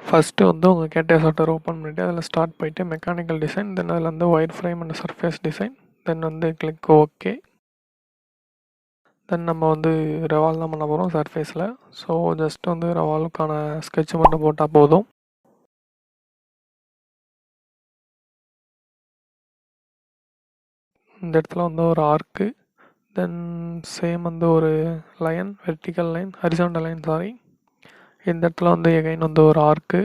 First வந்து உங்கள் கேட்டியா சாஃப்ட்வேர் ஓப்பன் பண்ணிவிட்டு அதில் ஸ்டார்ட் போயிட்டு மெக்கானிக்கல் டிசைன், தென் அதில் வந்து wire frame and surface design, then வந்து கிளிக் ஓகே. தென் நம்ம வந்து ரெவால் தான் பண்ண போகிறோம் சர்ஃபேஸில். ஸோ ஜஸ்ட் வந்து ரெவாலுக்கான ஸ்கெட்ச் மட்டும் போட்டால் போதும். இந்த இடத்துல வந்து ஒரு ஆர்க்கு, தென் சேம் வந்து ஒரு line, vertical line, horizontal line sorry. இந்த இடத்துல வந்து எகைன் வந்து ஒரு ஆர்க்கு,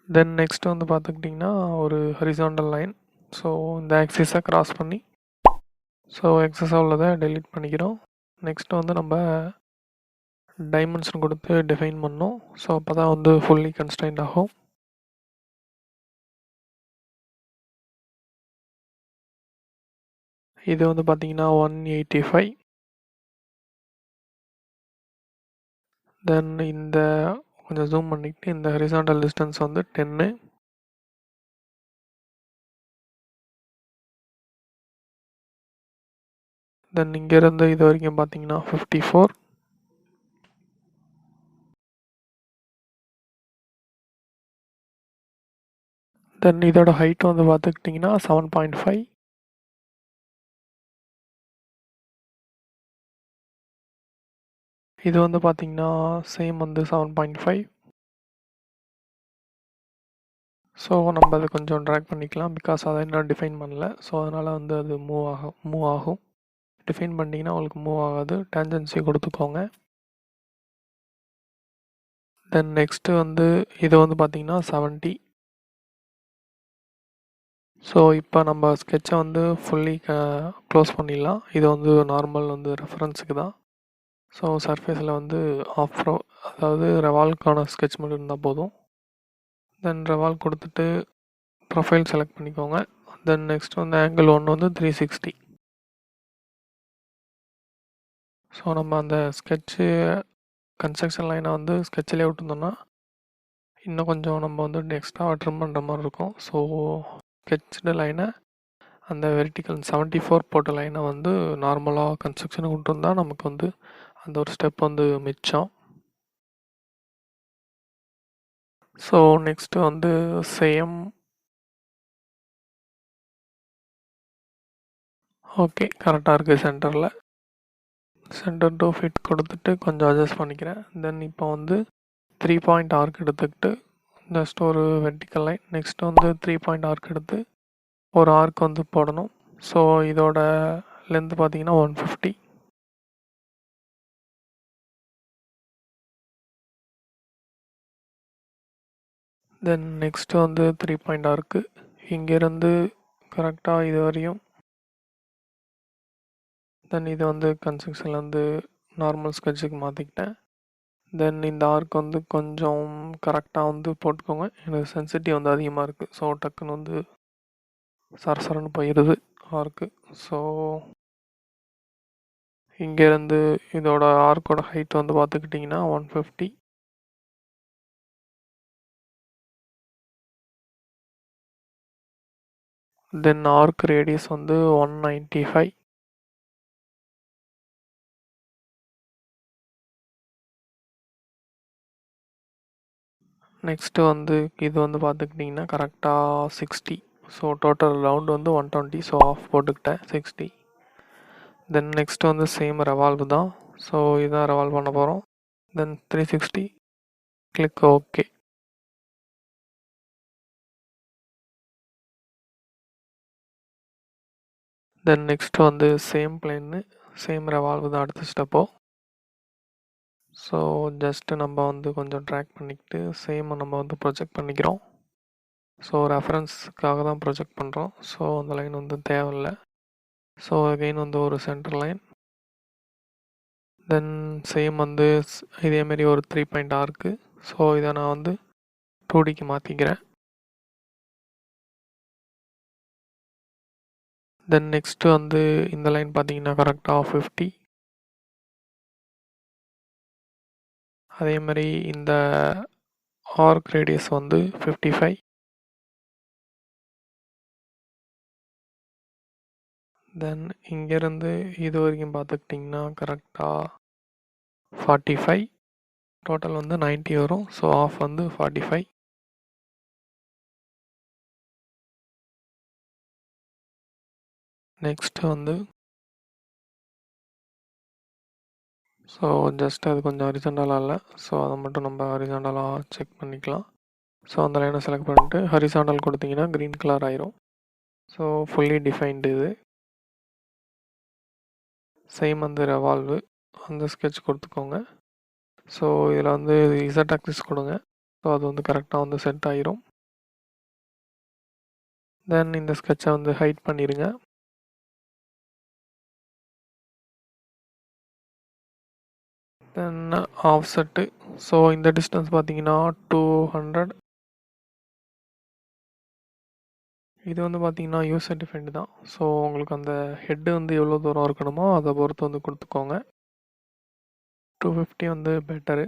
தென் நெக்ஸ்ட் வந்து பார்த்துக்கிட்டிங்கன்னா ஒரு ஹரிசாண்டல் லைன். ஸோ இந்த ஆக்சிஸை கிராஸ் பண்ணி ஸோ எக்ஸஸாக உள்ளதை டெலீட் பண்ணிக்கிறோம். நெக்ஸ்ட் வந்து நம்ம டைமென்ஷன் கொடுத்து டிஃபைன் பண்ணோம். ஸோ அப்போ தான் வந்து ஃபுல்லி கன்ஸ்ட்ரைன்ட் ஆகும். இது வந்து பார்த்தீங்கன்னா 185. தென் இந்த கொஞ்சம் ஜூம் பண்ணிக்கிட்டு இந்த ஹரிசாண்டல் டிஸ்டன்ஸ் வந்து 10. தென் இங்கேருந்து இது வரைக்கும் பார்த்தீங்கன்னா 54. தென் இதோட ஹைட் வந்து பார்த்துக்கிட்டிங்கன்னா 7.5. இது வந்து பார்த்தீங்கன்னா சேம் வந்து 7.5. ஸோ நம்ம அதை கொஞ்சம் ட்ராக் பண்ணிக்கலாம், பிகாஸ் அதை இன்னும் டிஃபைன் பண்ணல. ஸோ அதனால் வந்து அது மூவ் ஆகும். டிஃபைன் பண்ணிங்கன்னா உங்களுக்கு மூவ் ஆகாது, டேஞ்சன்சி கொடுத்துக்கோங்க. தென் நெக்ஸ்ட்டு வந்து இது வந்து பார்த்தீங்கன்னா 70. ஸோ இப்போ நம்ம ஸ்கெட்சை வந்து ஃபுல்லி க்ளோஸ் பண்ணிடலாம். இது வந்து நார்மல் வந்து ரெஃபரன்ஸுக்கு தான். ஸோ சர்ஃபேஸில் வந்து அதாவது ரெவால்க்கான ஸ்கெட்ச் மட்டும் இருந்தால் போதும். தென் ரெவால் கொடுத்துட்டு ப்ரொஃபைல் செலக்ட் பண்ணிக்கோங்க. தென் நெக்ஸ்ட் வந்து ஆங்கிள் 1 வந்து 360. ஸோ நம்ம அந்த ஸ்கெட்சு கன்ஸ்ட்ரக்ஷன் லைனை வந்து ஸ்கெட்சிலே விட்டுருந்தோம்னா இன்னும் கொஞ்சம் நம்ம வந்து எக்ஸ்ட்ராவாக ட்ரிம் பண்ணுற மாதிரி இருக்கும். ஸோ ஸ்கெட்ச்டு லைனை அந்த வெர்டிக்கல் 74 போட்ட லைனை வந்து நார்மலாக கன்ஸ்ட்ரக்ஷனுக்கு விட்டுருந்தா நமக்கு வந்து அந்த ஒரு ஸ்டெப் வந்து மிச்சம். ஸோ நெக்ஸ்ட்டு வந்து சேம் ஓகே கரெக்டாக இருக்குது. சென்டர் டு ஃபிட் கொடுத்துட்டு கொஞ்சம் அட்ஜஸ்ட் பண்ணிக்கிறேன். தென் இப்போ வந்து 3 பாயிண்ட் ஆர்க் எடுத்துக்கிட்டு ஜஸ்ட் ஒரு வெர்டிக்கல் லைன், நெக்ஸ்ட் வந்து 3 பாயிண்ட் ஆர்க் எடுத்து ஒரு ஆர்க் வந்து போடணும். ஸோ இதோட லென்த் பார்த்தீங்கன்னா 150. தென் நெக்ஸ்ட்டு வந்து 3 பாயிண்ட் ஆர்க்கு இங்கேருந்து கரெக்டாக இது வரையும். தென் இது வந்து கன்ஸ்ட்ரக்ஷனில் வந்து நார்மல் ஸ்கெட்சுக்கு மாற்றிக்கிட்டேன். தென் இந்த ஆர்க் வந்து கொஞ்சம் கரெக்டாக வந்து போட்டுக்கோங்க, எனக்கு சென்சிட்டிவ் வந்து அதிகமாக இருக்குது. ஸோ டக்குன்னு வந்து சரசரன்னு போயிடுது ஆர்க்கு. ஸோ இங்கேருந்து இதோட ஆர்க்கோட ஹைட் வந்து பார்த்துக்கிட்டிங்கன்னா 150. தென் ஆர்க் ரேடியஸ் வந்து 195. நெக்ஸ்ட்டு வந்து இது வந்து பார்த்துக்கிட்டிங்கன்னா கரெக்டாக 60. ஸோ டோட்டல் ரவுண்ட் வந்து 120. ஸோ ஆஃப் போட்டுக்கிட்டேன் 60. தென் நெக்ஸ்ட் வந்து சேம் ரெவால்வ் தான். ஸோ இதான் ரெவால்வ் பண்ண போகிறோம். தென் 360 கிளிக் ஓகே. தென் நெக்ஸ்ட் வந்து சேம் பிளேன்னு சேம் ரெவால்வ் தான் அடுத்த ஸ்டெப்போ. ஸோ ஜஸ்ட்டு நம்ம வந்து கொஞ்சம் ட்ராக் பண்ணிக்கிட்டு சேம் நம்ம வந்து ப்ரொஜெக்ட் பண்ணிக்கிறோம். ஸோ ரெஃபரன்ஸுக்காக தான் ப்ரொஜெக்ட் பண்ணுறோம். ஸோ அந்த லைன் வந்து தேவையில்லை. ஸோ அகெயின் வந்து ஒரு சென்டர் லைன், தென் சேம் வந்து இதேமாரி ஒரு 3 பாயிண்ட் ஆர்க்கு. ஸோ இதை நான் வந்து 2Dக்கு மாற்றிக்கிறேன். தென் நெக்ஸ்ட்டு வந்து இந்த லைன் பார்த்தீங்கன்னா கரெக்டாக 50. அதே மாதிரி இந்த ஆர்க் ரேடியஸ் வந்து 55. தென் இங்கேருந்து இது வரைக்கும் பார்த்துக்கிட்டிங்கன்னா கரெக்டாக 45. டோட்டல் வந்து 90 வரும். ஸோ ஆஃப் வந்து 45. நெக்ஸ்ட் வந்து ஸோ ஜஸ்ட் அது கொஞ்சம் ஹரிசாண்டலாக இல்லை, ஸோ அதை மட்டும் நம்ம ஹரிசாண்டலாக செக் பண்ணிக்கலாம். ஸோ அந்த லைனை செலக்ட் பண்ணிட்டு ஹரிசாண்டல் கொடுத்தீங்கன்னா க்ரீன் கலர் ஆயிரும். ஸோ ஃபுல்லி டிஃபைன்டு இது. சேம் வந்து ரெவால்வு அந்த ஸ்கெட்ச் கொடுத்துக்கோங்க. ஸோ இதில் வந்து இசட் ஆக்சிஸ் கொடுங்க. ஸோ அது வந்து கரெக்டாக வந்து செட் ஆயிரும். தென் இந்த ஸ்கெட்சை வந்து ஹைட் பண்ணிடுங்க. தென் ஆஃப்செட்டு, ஸோ இந்த டிஸ்டன்ஸ் பார்த்தீங்கன்னா 200. இது வந்து பார்த்தீங்கன்னா யூசர் டிஃபைன்டு தான். ஸோ உங்களுக்கு அந்த ஹெட்டு வந்து எவ்வளோ தூரம் இருக்கணுமோ அதை பொறுத்து வந்து கொடுத்துக்கோங்க. 250 வந்து பெட்டரு.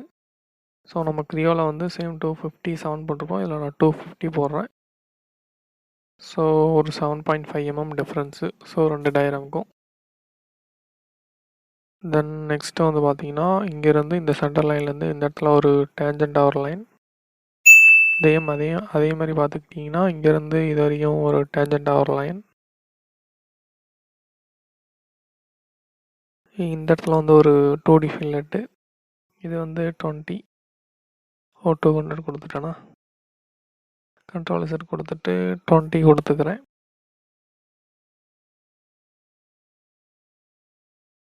ஸோ நம்ம க்ரியோவில் வந்து சேம் 257 போட்டிருப்போம், இதில் நான் 250 போடுறேன். ஸோ ஒரு 7.5 mm டிஃப்ரென்ஸு, ஸோ 2 டயராமுக்கும். தென் நெக்ஸ்ட்டு வந்து பார்த்தீங்கன்னா இங்கேருந்து இந்த சென்டர் லைன்லேருந்து இந்த இடத்துல ஒரு டேஞ்சண்டாக ஒரு லைன், அதே மாதிரி பார்த்துக்கிட்டிங்கன்னா இங்கேருந்து இது வரைக்கும் ஒரு டேஞ்சண்டாக ஒரு லைன். இந்த இடத்துல வந்து ஒரு 2D ஃபில்லட்டு, இது வந்து 20 200 கொடுத்துட்டேன்னா கண்ட்ரோல் செட் கொடுத்துட்டு 20 கொடுத்துக்கிறேன்.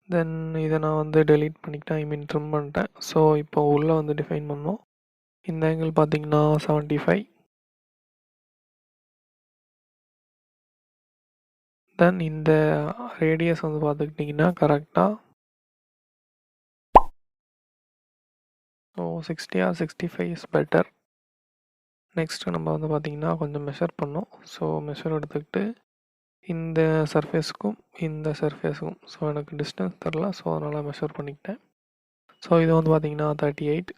தென் இதை நான் வந்து டெலீட் பண்ணிக்கிட்டேன், ஐ மீன் ட்ரிம் பண்ணிட்டேன். ஸோ இப்போ உள்ளே வந்து டிஃபைன் பண்ணோம். இந்த ஆங்கிள் பார்த்தீங்கன்னா 75. தென் இந்த ரேடியஸ் வந்து பார்த்துக்கிட்டிங்கன்னா கரெக்டாக so 60 or 65 is better. Next நம்ம வந்து பார்த்திங்கன்னா கொஞ்சம் மெஷர் பண்ணோம். ஸோ மெஷர் எடுத்துக்கிட்டு இந்த சர்ஃபேஸுக்கும் இந்த சர்ஃபேஸுக்கும், ஸோ எனக்கு டிஸ்டன்ஸ் தெரில, ஸோ அதனால் மெஷர் பண்ணிக்கிட்டேன். ஸோ இது வந்து பார்த்திங்கன்னா 38.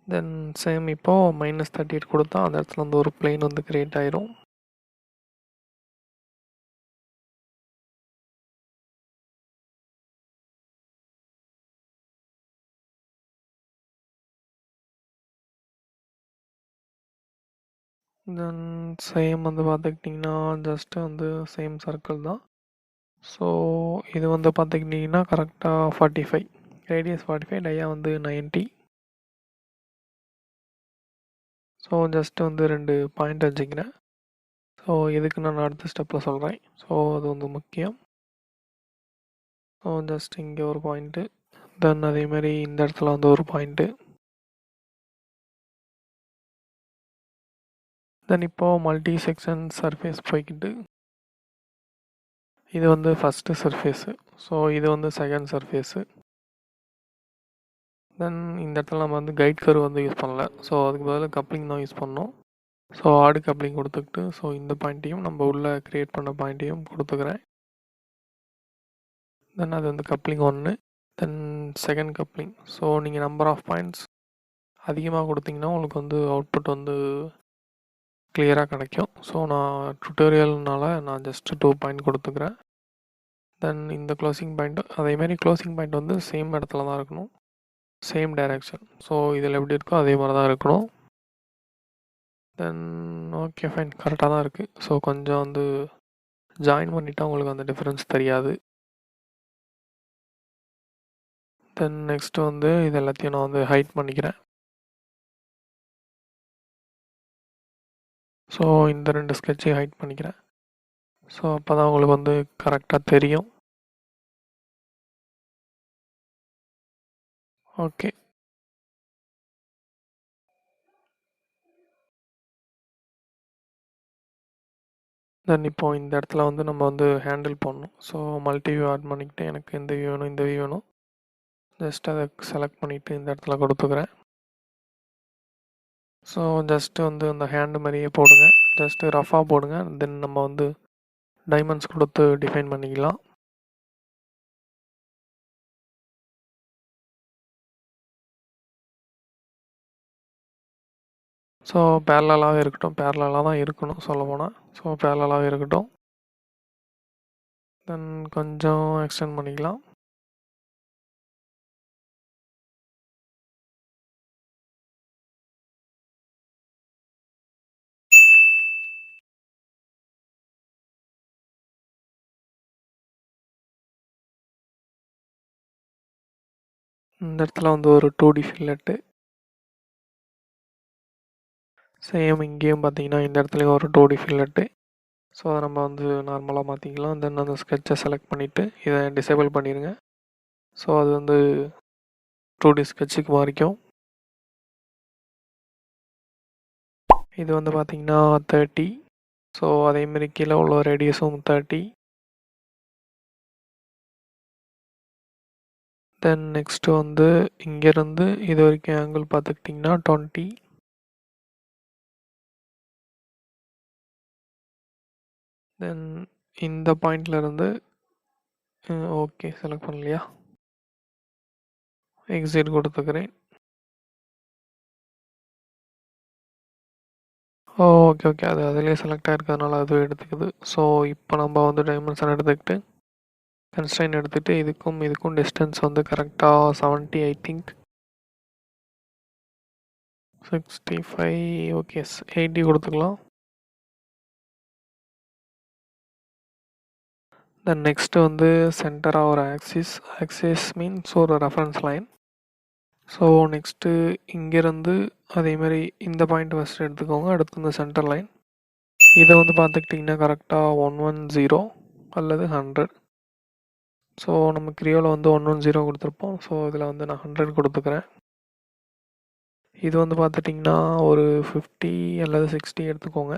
தென் சேம் இப்போது -38 கொடுத்தா அந்த இடத்துல வந்து ஒரு பிளேன் வந்து க்ரியேட் ஆயிரும். தென் சேம் வந்து பார்த்துக்கிட்டிங்கன்னா ஜஸ்ட்டு வந்து சேம் சர்க்கிள் தான். ஸோ இது வந்து பார்த்துக்கிட்டிங்கன்னா கரெக்டாக 45, ரேடியஸ் 45, டயா வந்து 90. ஸோ ஜஸ்ட்டு வந்து 2 பாயிண்ட் வச்சுக்கிறேன். ஸோ இதுக்கு நான் அடுத்த ஸ்டெப்பில் சொல்கிறேன். ஸோ அது வந்து முக்கியம். ஸோ ஜஸ்ட் இங்கே ஒரு பாயிண்ட்டு, தென் அதேமாரி இந்த இடத்துல வந்து ஒரு பாயிண்ட்டு. தென் இப்போது மல்டி செக்ஷன் சர்ஃபேஸ் போய்கிட்டு இது வந்து ஃபஸ்ட்டு சர்ஃபேஸு, ஸோ இது வந்து செகண்ட் சர்ஃபேஸு. தென் இந்த இடத்துல நம்ம வந்து கைட் கர்வ் வந்து யூஸ் பண்ணல, ஸோ அதுக்கு பதிலாக கப்ளிங் தான் யூஸ் பண்ணோம். ஸோ ஆடு கப்ளிங் கொடுத்துக்கிட்டு ஸோ இந்த பாயிண்ட்டையும் நம்ம உள்ளே க்ரியேட் பண்ண பாயிண்ட்டையும் கொடுத்துக்கிறேன். தென் அது வந்து coupling 1. Then second coupling, so நீங்கள் நம்பர் ஆஃப் பாயிண்ட்ஸ் அதிகமாக கொடுத்தீங்கன்னா உங்களுக்கு வந்து அவுட்புட் வந்து கிளியராக கிடைக்கும். ஸோ நான் டுட்டோரியல்னால நான் ஜஸ்ட்டு 2 பாயிண்ட் கொடுத்துக்கிறேன். தென் இந்த க்ளோசிங் பாயிண்ட், அதேமாரி க்ளோசிங் பாயிண்ட் வந்து சேம் இடத்துல தான் இருக்கணும், சேம் டைரெக்ஷன். ஸோ இதில் எப்படி இருக்கோ அதே மாதிரி தான் இருக்கணும். தென் ஓகே ஃபைன், கரெக்டாக தான் இருக்குது. ஸோ கொஞ்சம் வந்து ஜாயின் பண்ணிவிட்டால் உங்களுக்கு அந்த டிஃப்ரென்ஸ் தெரியாது. தென் நெக்ஸ்ட்டு வந்து இது எல்லாத்தையும் நான் வந்து ஹைட் பண்ணிக்கிறேன். ஸோ இந்த 2 ஸ்கெட்சையும் ஹைட் பண்ணிக்கிறேன். ஸோ அப்போ தான் உங்களுக்கு வந்து கரெக்டாக தெரியும். ஓகே. தென் இப்போது இந்த இடத்துல வந்து நம்ம வந்து ஹேண்டில் பண்ணணும். ஸோ மல்டி வியூ ஆட் பண்ணிக்கிட்டு எனக்கு இந்த வியூ வேணும், இந்த வியூ வேணும், ஜஸ்ட் அதை செலக்ட் பண்ணிவிட்டு இந்த இடத்துல கொடுத்துக்கிறேன். ஸோ ஜஸ்ட்டு வந்து அந்த ஹேண்டு மாதிரியே போடுங்க, ஜஸ்ட்டு ரஃபாக போடுங்க. தென் நம்ம வந்து டைமண்ட்ஸ் கொடுத்து டிஃபைன் பண்ணிக்கலாம். ஸோ பேரலாகவே இருக்கட்டும், பேரலாக தான் இருக்கணும் சொல்லப்போனால். ஸோ பேரலாகவே இருக்கட்டும். தென் கொஞ்சம் எக்ஸ்டெண்ட் பண்ணிக்கலாம். இந்த இடத்துல வந்து ஒரு 2D ஃபில்லட்டு. சேம் இங்கேயும் பார்த்தீங்கன்னா இந்த இடத்துலையும் ஒரு 2D ஃபில்லட்டு. ஸோ அதை நம்ம வந்து நார்மலாக மாற்றிக்கலாம். தென் அந்த ஸ்கெட்சை செலக்ட் பண்ணிவிட்டு இதை டிசேபிள் பண்ணிடுங்க. ஸோ அது வந்து 2D ஸ்கெட்சுக்கு மாறிக்கும். இது வந்து பார்த்தீங்கன்னா 30. ஸோ அதேமாரி கீழே உள்ள ரேடியஸும் 30. தென் நெக்ஸ்ட்டு வந்து இங்கேருந்து இது வரைக்கும் ஆங்கிள் பார்த்துக்கிட்டிங்கன்னா 20. தென் இந்த பாயிண்ட்லேருந்து ஓகே செலக்ட் பண்ணலையா, எக்ஸிட் கொடுத்துக்கிறேன். ஓகே ஓகே, அது அதிலே செலக்ட் ஆகிருக்கிறதுனால அது எடுத்துக்குது. ஸோ இப்போ நம்ம வந்து டைமென்ஷன் எடுத்துக்கிட்டு கன்ஸ்ட்ரைன் எடுத்துகிட்டு இதுக்கும் டிஸ்டன்ஸ் வந்து கரெக்டாக 70 ஐ திங்க். 65 ஓகே 80 கொடுத்துக்கலாம். தென் நெக்ஸ்ட்டு வந்து சென்டராக ஒரு ஆக்சிஸ் மீன்ஸ் ஒரு ரெஃபரன்ஸ் லைன். ஸோ நெக்ஸ்ட்டு இங்கேருந்து அதேமாரி இந்த பாயிண்ட் ஃபஸ்ட்டு எடுத்துக்கோங்க. அடுத்து இந்த சென்டர் லைன் இதை வந்து பார்த்துக்கிட்டிங்கன்னா கரெக்டாக 110 அல்லது 100. ஸோ நம்ம கிரியோவில் வந்து 110 கொடுத்துருப்போம். ஸோ இதில் வந்து நான் 100 கொடுத்துக்கிறேன். இது வந்து பார்த்துட்டிங்கன்னா ஒரு 50 அல்லது 60 எடுத்துக்கோங்க.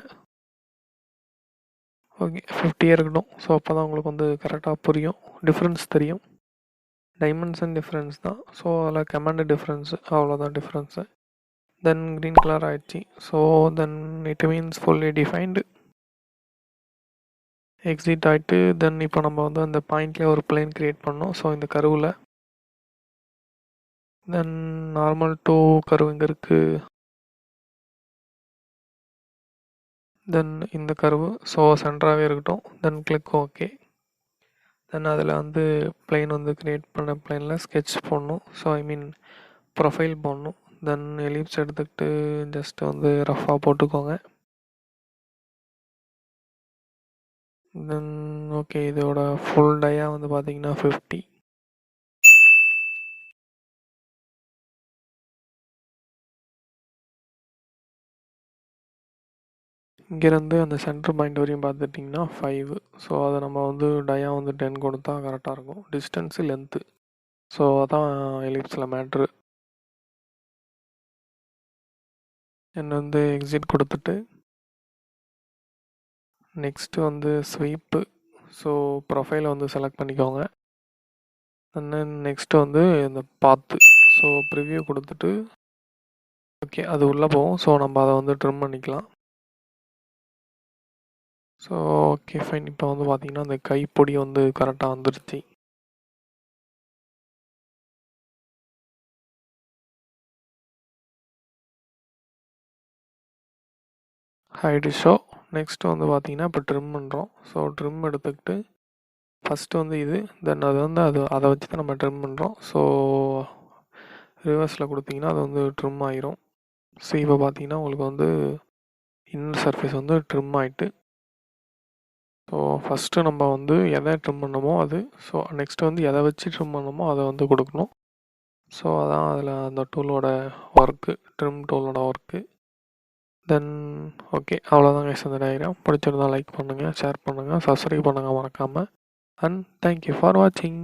ஓகே 50 இருக்கட்டும். ஸோ அப்போ தான் உங்களுக்கு வந்து கரெக்டாக புரியும், டிஃப்ரென்ஸ் தெரியும். டைமென்ஷன் டிஃப்ரென்ஸ் தான். ஸோ அதில் கமாண்டு டிஃப்ரென்ஸு, அவ்வளோதான் டிஃப்ரென்ஸு. தென் க்ரீன் கலர் ஆகிடுச்சு. So then it means fully defined. Exit ஆகிட்டு தென் இப்போ நம்ம வந்து அந்த பாயிண்ட்லேயே ஒரு பிளேன் க்ரியேட் பண்ணோம். ஸோ இந்த கருவில் தென் நார்மல் டூ கர்வ் இங்கே இருக்குது. தென் இந்த கர்வு ஸோ சென்டராகவே இருக்கட்டும். தென் கிளிக் ஓகே. தென் அதில் வந்து பிளேன் வந்து க்ரியேட் பண்ண பிளேனில் ஸ்கெட்ச் போடணும். ஸோ ஐ மீன் ப்ரொஃபைல் போடணும். தென் எலிப்ஸ் எடுத்துக்கிட்டு ஜஸ்ட் வந்து ரஃபாக போட்டுக்கோங்க. தென் ஓகே இதோட ஃபுல் டையாக வந்து பார்த்தீங்கன்னா 50. இங்கேருந்து அந்த சென்டர் பாயிண்ட் வரையும் பார்த்துட்டிங்கன்னா 5. ஸோ அதை நம்ம வந்து டயா வந்து 10 கொடுத்தா கரெக்டாக இருக்கும். டிஸ்டன்ஸு லென்த்து, ஸோ அதான் எலிப்ஸில் மேட்ரு. தென் வந்து எக்ஸிட் கொடுத்துட்டு நெக்ஸ்ட்டு வந்து ஸ்வீப்பு. ஸோ ப்ரொஃபைலை வந்து செலக்ட் பண்ணிக்கோங்க. தென் நெக்ஸ்ட்டு வந்து இந்த பாத்து. ஸோ ப்ரிவ்யூ கொடுத்துட்டு ஓகே அது உள்ளே போகும். ஸோ நம்ம அதை வந்து ட்ரிம் பண்ணிக்கலாம். So okay fine. இப்போ வந்து பார்த்திங்கன்னா அந்த கைப்பொடி வந்து கரெக்டாக வந்துருச்சு. Hide show. நெக்ஸ்ட்டு வந்து பார்த்திங்கன்னா இப்போ ட்ரிம் பண்ணுறோம். ஸோ ட்ரிம் எடுத்துக்கிட்டு ஃபஸ்ட்டு வந்து இது, தென் அது வந்து அதை வச்சு தான் நம்ம ட்ரிம் பண்ணுறோம். ஸோ ரிவர்ஸில் கொடுத்திங்கன்னா அது வந்து ட்ரிம் ஆகிரும். ஸோ இப்போ பார்த்திங்கன்னா உங்களுக்கு வந்து இன்னர் சர்ஃபேஸ் வந்து ட்ரிம் ஆகிட்டு. ஸோ ஃபஸ்ட்டு நம்ம வந்து எதை ட்ரிம் பண்ணமோ அது, ஸோ நெக்ஸ்ட்டு வந்து எதை வச்சு ட்ரிம் பண்ணமோ அதை வந்து கொடுக்கணும். ஸோ அதான் அதில் அந்த டூலோட ஒர்க்கு, ட்ரிம் டூலோட ஒர்க்கு. தென் ஓகே அவ்வளோதாங்க இந்த டயக்ராம். பிடிச்சிருந்தால் லைக் பண்ணுங்கள், ஷேர் பண்ணுங்கள், சப்ஸ்கிரைப் பண்ணுங்கள் மறக்காமல். அண்ட் தேங்க்யூ ஃபார் வாட்சிங்.